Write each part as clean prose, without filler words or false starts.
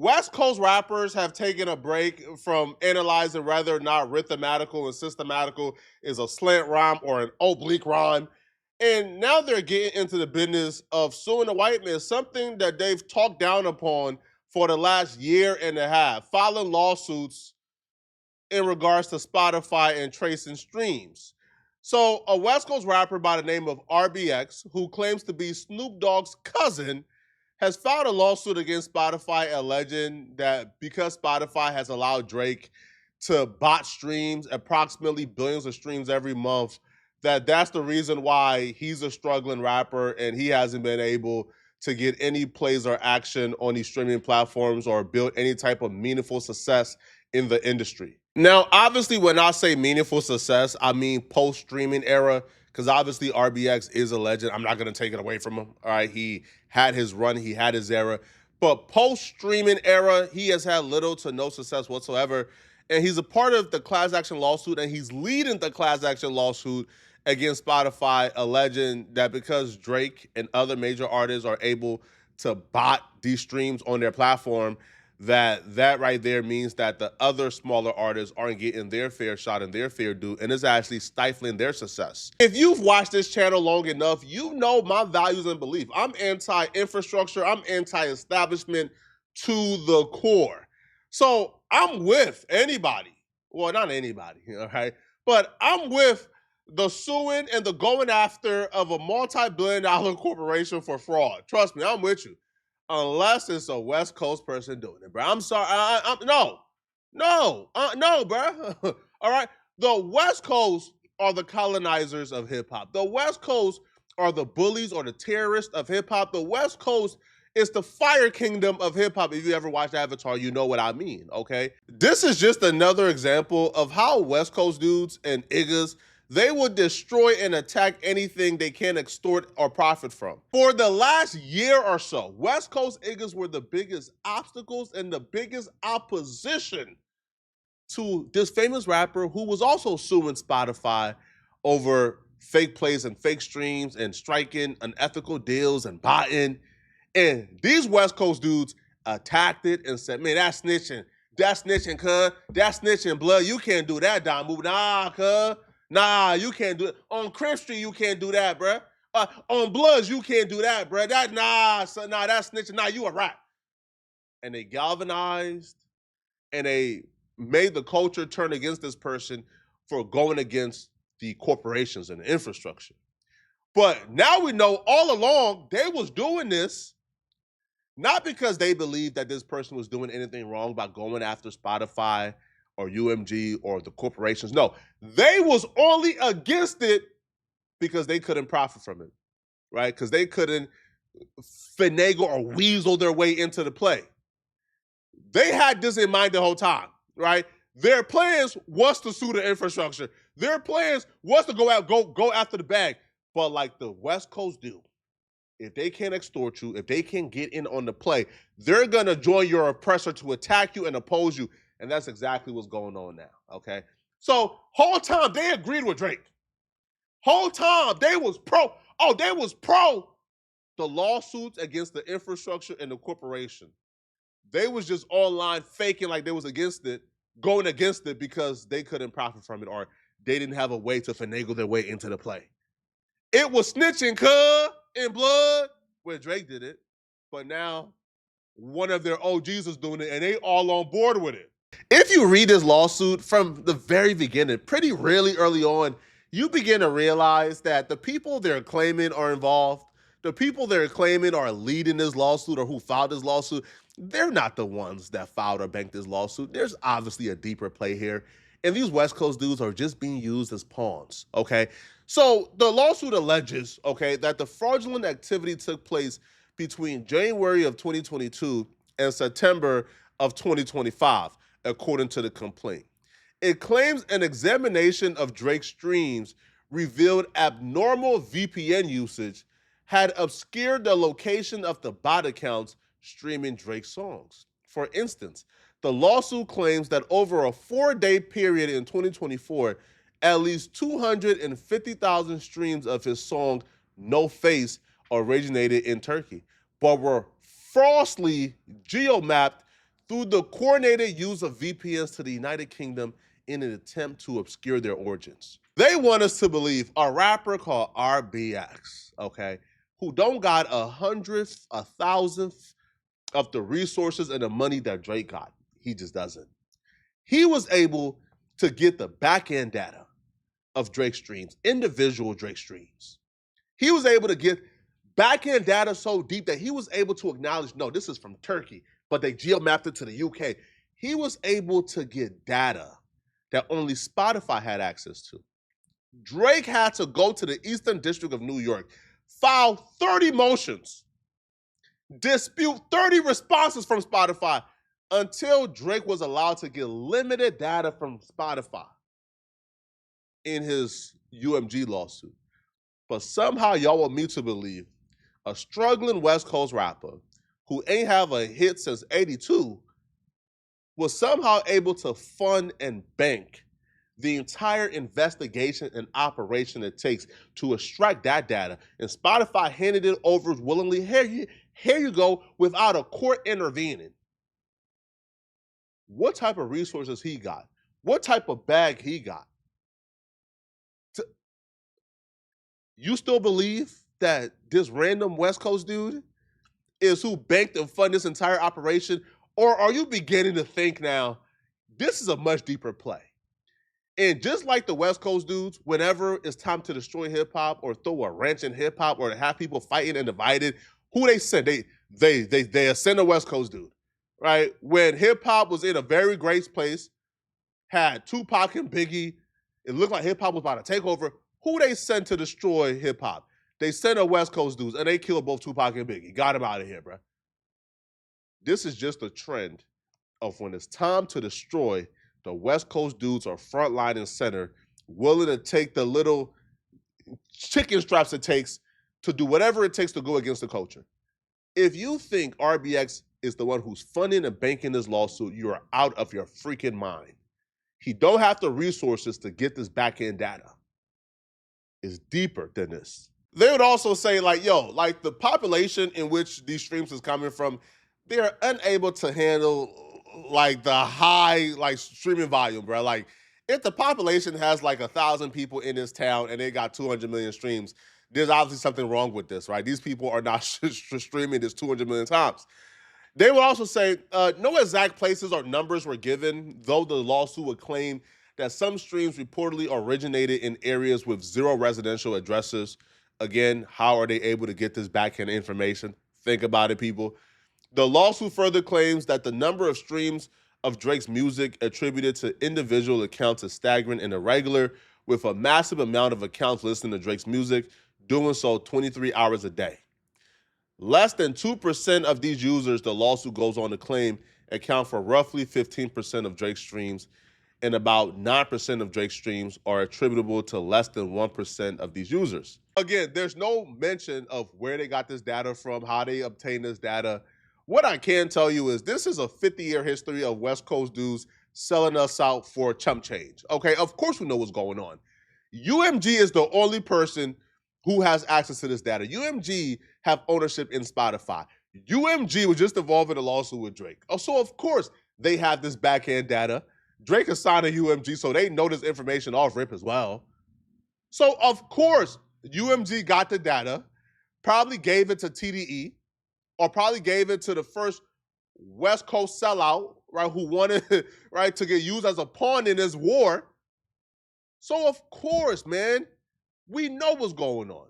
West Coast rappers have taken a break from analyzing whether or not rhythmatical and systematical is a slant rhyme or an oblique rhyme. And now they're getting into the business of suing the white man, something that they've talked down upon for the last year and a half, filing lawsuits in regards to Spotify and tracing streams. So, a West Coast rapper by the name of RBX, who claims to be Snoop Dogg's cousin, has filed a lawsuit against Spotify alleging that because Spotify has allowed Drake to bot streams, approximately billions of streams every month, that's the reason why he's a struggling rapper and he hasn't been able to get any plays or action on these streaming platforms or build any type of meaningful success in the industry. Now, obviously, when I say meaningful success, I mean post-streaming era, because obviously RBX is a legend. I'm not going to take it away from him. All right, he had his run, he had his era. But post-streaming era, he has had little to no success whatsoever. And he's a part of the class action lawsuit, and he's leading the class action lawsuit against Spotify, alleging that because Drake and other major artists are able to bot these streams on their platform, that right there means that the other smaller artists aren't getting their fair shot and their fair due, and is actually stifling their success. If you've watched this channel long enough, you know my values and belief. I'm anti-infrastructure. I'm anti-establishment to the core. So I'm with anybody. Well, not anybody, all right? But I'm with the suing and the going after of a multi-billion-dollar corporation for fraud. Trust me, I'm with you. Unless it's a West Coast person doing it, bro. I'm sorry. No, bro. All right. The West Coast are the colonizers of hip hop. The West Coast are the bullies or the terrorists of hip hop. The West Coast is the fire kingdom of hip hop. If you ever watched Avatar, you know what I mean, okay? This is just another example of how West Coast dudes and niggas, they will destroy and attack anything they can extort or profit from. For the last year or so, West Coast niggas were the biggest obstacles and the biggest opposition to this famous rapper who was also suing Spotify over fake plays and fake streams and striking unethical deals and botting. And these West Coast dudes attacked it and said, man, that's snitching. That's snitching, cuz. That's snitching, blood. You can't do that, Don Move. Nah, cuz. Nah, you can't do it. On Crib Street, you can't do that, bruh. On Bloods, you can't do that, bruh. That's snitching. Nah, you a rat. And they galvanized and they made the culture turn against this person for going against the corporations and the infrastructure. But now we know all along they was doing this not because they believed that this person was doing anything wrong by going after Spotify or UMG or the corporations. No, they was only against it because they couldn't profit from it, right? Because they couldn't finagle or weasel their way into the play. They had this in mind the whole time, right? Their plans was to sue the infrastructure. Their plans was to go after the bag. But like the West Coast do, if they can't extort you, if they can't get in on the play, they're gonna join your oppressor to attack you and oppose you. And that's exactly what's going on now, okay? So whole time they agreed with Drake. Whole time they was pro. Oh, they was pro the lawsuits against the infrastructure and the corporation. They was just online faking like they was against it, going against it because they couldn't profit from it or they didn't have a way to finagle their way into the play. It was snitching, cuz, in blood when Drake did it. But now one of their OGs is doing it and they all on board with it. If you read this lawsuit from the very beginning, pretty really early on, you begin to realize that the people they're claiming are involved, the people they're claiming are leading this lawsuit or who filed this lawsuit, they're not the ones that filed or banked this lawsuit. There's obviously a deeper play here. And these West Coast dudes are just being used as pawns, okay? So the lawsuit alleges, okay, that the fraudulent activity took place between January of 2022 and September of 2025, according to the complaint. It claims an examination of Drake's streams revealed abnormal VPN usage had obscured the location of the bot accounts streaming Drake's songs. For instance, the lawsuit claims that over a 4-day period in 2024, at least 250,000 streams of his song No Face originated in Turkey, but were falsely geomapped through the coordinated use of VPNs to the United Kingdom in an attempt to obscure their origins. They want us to believe a rapper called RBX, okay, who don't got a hundredth, a thousandth of the resources and the money that Drake got. He just doesn't. He was able to get the back end data of Drake streams, individual Drake streams. He was able to get back end data so deep that he was able to acknowledge, no, this is from Turkey, but they geomapped it to the UK. He was able to get data that only Spotify had access to. Drake had to go to the Eastern District of New York, file 30 motions, dispute 30 responses from Spotify until Drake was allowed to get limited data from Spotify in his UMG lawsuit. But somehow y'all want me to believe a struggling West Coast rapper who ain't have a hit since 82 was somehow able to fund and bank the entire investigation and operation it takes to extract that data. And Spotify handed it over willingly. Here you go, without a court intervening. What type of resources he got? What type of bag he got? You still believe that this random West Coast dude is who banked and funded this entire operation? Or are you beginning to think now, this is a much deeper play? And just like the West Coast dudes, whenever it's time to destroy hip hop or throw a wrench in hip hop or to have people fighting and divided, who they send? They send a West Coast dude, right? When hip hop was in a very great place, had Tupac and Biggie, it looked like hip hop was about to take over. Who they sent to destroy hip hop? They sent a West Coast dudes and they killed both Tupac and Biggie. Got him out of here, bro. This is just a trend of when it's time to destroy, the West Coast dudes are front line and center, willing to take the little chicken straps it takes to do whatever it takes to go against the culture. If you think RBX is the one who's funding and banking this lawsuit, you are out of your freaking mind. He don't have the resources to get this back end data. It's deeper than this. They would also say, like, yo, like the population in which these streams is coming from, they're unable to handle like the high like streaming volume, bro. Like if the population has like 1,000 people in this town and they got 200 million streams, there's obviously something wrong with this, right? These people are not streaming this 200 million times. They would also say no exact places or numbers were given, though the lawsuit would claim that some streams reportedly originated in areas with 0 residential addresses. Again, how are they able to get this back-end information? Think about it, people. The lawsuit further claims that the number of streams of Drake's music attributed to individual accounts is staggering and irregular, with a massive amount of accounts listening to Drake's music, doing so 23 hours a day. Less than 2% of these users, the lawsuit goes on to claim, account for roughly 15% of Drake's streams, and about 9% of Drake's streams are attributable to less than 1% of these users. Again, there's no mention of where they got this data from, how they obtained this data. What I can tell you is this is a 50-year history of West Coast dudes selling us out for chump change. Okay, of course we know what's going on. UMG is the only person who has access to this data. UMG have ownership in Spotify. UMG was just involved in a lawsuit with Drake. Oh, so of course they have this back-end data. Drake is signed to UMG, so they know this information off rip as well. So of course UMG got the data, probably gave it to TDE, or probably gave it to the first West Coast sellout, right, who wanted, right, to get used as a pawn in this war. So of course, man, we know what's going on.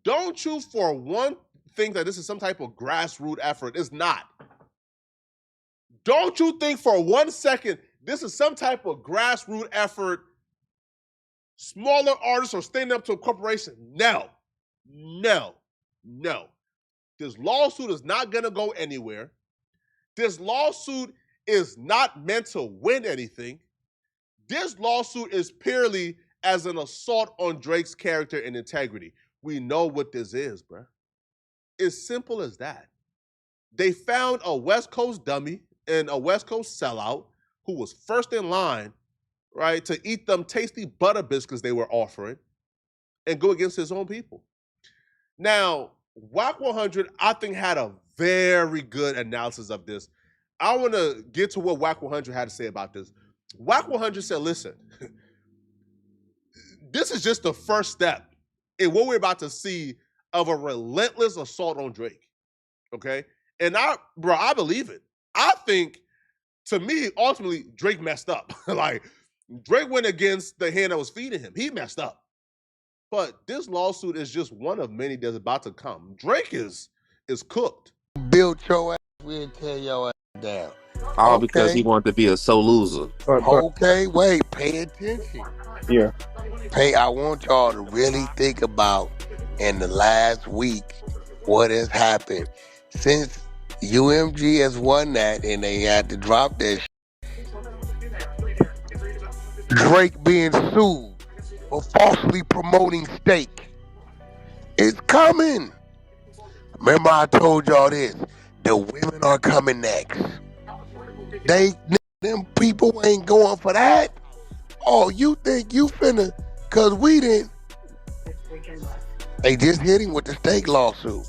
Don't you for one think that this is some type of grassroots effort. It's not. Don't you think for 1 second this is some type of grassroots effort, smaller artists are standing up to a corporation? No, no, no. This lawsuit is not going to go anywhere. This lawsuit is not meant to win anything. This lawsuit is purely as an assault on Drake's character and integrity. We know what this is, bruh. It's simple as that. They found a West Coast dummy and a West Coast sellout who was first in line, right, to eat them tasty butter biscuits they were offering and go against his own people. Now, WAC 100, I think, had a very good analysis of this. I want to get to what Wack 100 had to say about this. Wack 100 said, listen, this is just the first step in what we're about to see of a relentless assault on Drake. Okay? And I believe it. I think, to me, ultimately, Drake messed up. Like, Drake went against the hand that was feeding him. He messed up. But this lawsuit is just one of many that's about to come. Drake is cooked. Build your ass, we'll tear your ass down. All because he wanted to be a sole loser. Okay, wait, pay attention. Yeah. I want y'all to really think about in the last week what has happened. Since UMG has won that and they had to drop that Drake being sued for falsely promoting Steak. It's coming. Remember I told y'all this. The women are coming next. Them people ain't going for that. Oh, you think you finna, cause we didn't. They just hit him with the Steak lawsuit.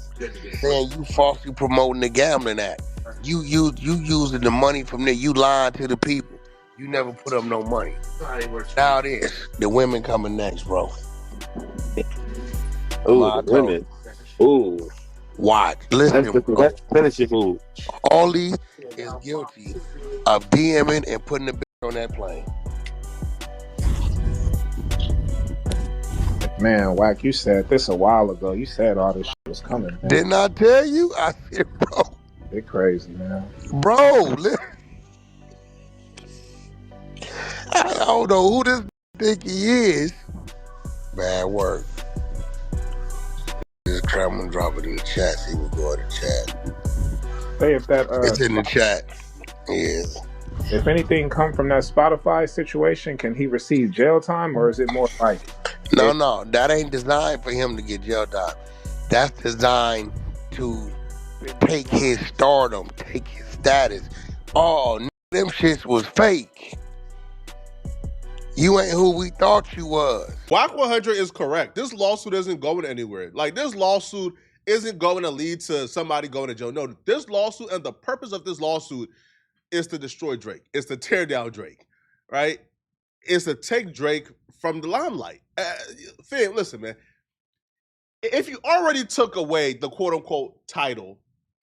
Saying you falsely promoting the gambling act. You using the money from there, you lying to the people. You never put up no money. Now it is. The women coming next, bro. Ooh, women. Ooh. Watch. Listen, let's finish your move. Paulie is guilty of DMing and putting the bitch on that plane. Man, Wack, you said this a while ago. You said all this shit was coming, man. Didn't I tell you? I said, bro. They're crazy, man. Bro, I don't know who this think he is. Bad work. Just trying to drop it in the chat. See what's going in the chat. Say if that it's in the chat. Yes. If anything come from that Spotify situation, can he receive jail time, or is it more like? No, that ain't designed for him to get jail time. That's designed to take his stardom, take his status. Oh, them shits was fake. You ain't who we thought you was. Wack 100 is correct. This lawsuit isn't going anywhere. Like, this lawsuit isn't going to lead to somebody going to jail. No, this lawsuit, and the purpose of this lawsuit is to destroy Drake. It's to tear down Drake, right? It's to take Drake from the limelight. Fam, listen, man. If you already took away the quote-unquote title,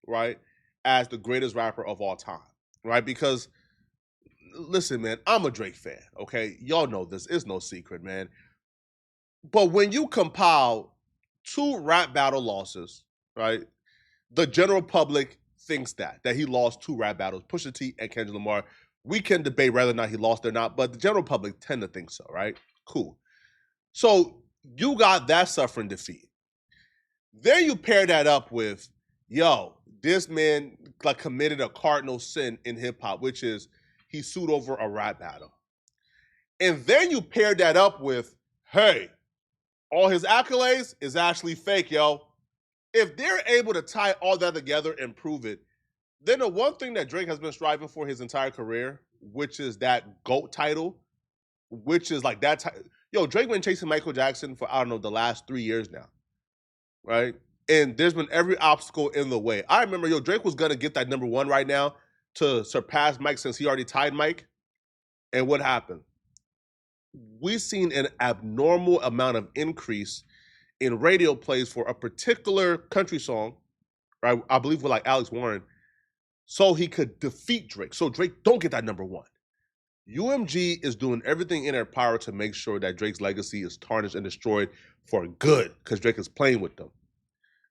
right, as the greatest rapper of all time, right? Because, listen, man, I'm a Drake fan, okay? Y'all know this. It's no secret, man. But when you compile 2 rap battle losses, right, the general public thinks that he lost 2 rap battles, Pusha T and Kendrick Lamar. We can debate whether or not he lost or not, but the general public tend to think so, right? Cool. So you got that suffering defeat. Then you pair that up with, yo, this man like committed a cardinal sin in hip hop, which is he sued over a rap battle. And then you pair that up with, hey, all his accolades is actually fake, yo. If they're able to tie all that together and prove it, then the one thing that Drake has been striving for his entire career, which is that GOAT title, which is like that. Yo, Drake been chasing Michael Jackson for, I don't know, the last 3 years now, right? And there's been every obstacle in the way. I remember, yo, Drake was going to get that number 1 right now to surpass Mike since he already tied Mike. And what happened? We've seen an abnormal amount of increase in radio plays for a particular country song, right? I believe with like Alex Warren, so he could defeat Drake. So Drake don't get that number 1. UMG is doing everything in their power to make sure that Drake's legacy is tarnished and destroyed for good, because Drake is playing with them.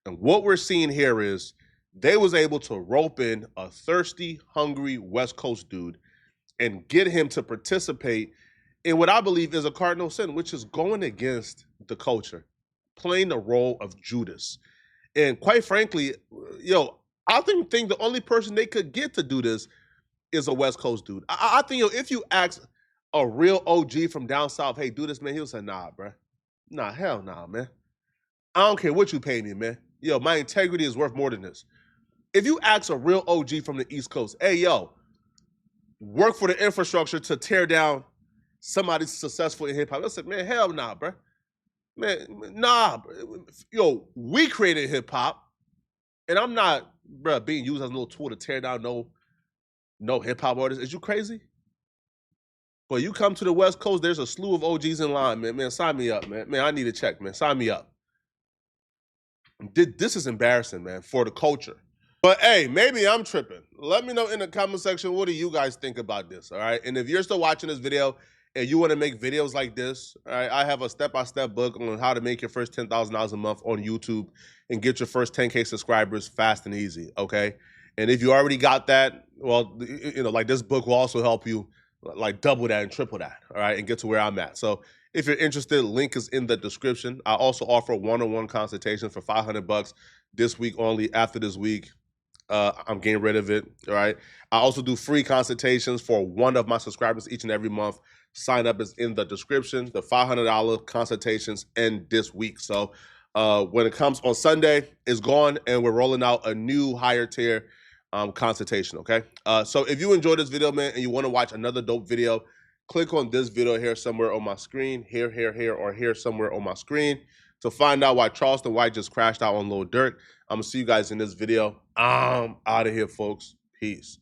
And what we're seeing here is they was able to rope in a thirsty, hungry West Coast dude and get him to participate in what I believe is a cardinal sin, which is going against the culture, playing the role of Judas. And quite frankly, yo, I think the only person they could get to do this is a West Coast dude. I think, yo, if you ask a real OG from down south, hey, do this, man, he'll say, nah, bro. Nah, hell nah, man. I don't care what you pay me, man. Yo, my integrity is worth more than this. If you ask a real OG from the East Coast, hey, yo, work for the infrastructure to tear down somebody successful in hip hop, I said, man, hell nah, bro. Man, nah. Yo, we created hip hop, and I'm not, bro, being used as a little tool to tear down no no hip hop artists. Is you crazy? Well, you come to the West Coast, there's a slew of OGs in line, man. Man, sign me up, man. Man, I need a check, man. Sign me up. This is embarrassing, man, for the culture. But hey, maybe I'm tripping. Let me know in the comment section, what do you guys think about this, all right? And if you're still watching this video and you want to make videos like this, all right, I have a step-by-step book on how to make your first $10,000 a month on YouTube and get your first 10K subscribers fast and easy, okay? And if you already got that, well, you know, like this book will also help you like double that and triple that, all right, and get to where I'm at. So if you're interested, link is in the description. I also offer one-on-one consultation for $500 this week only. After this week, I'm getting rid of it, all right? I also do free consultations for one of my subscribers each and every month. Sign up is in the description. The $500 consultations end this week. So when it comes on Sunday, it's gone, and we're rolling out a new higher tier consultation, okay? So if you enjoyed this video, man, and you want to watch another dope video, click on this video here somewhere on my screen, here, or here somewhere on my screen to find out why Charleston White just crashed out on Lil Durk. I'm going to see you guys in this video. I'm out of here, folks. Peace.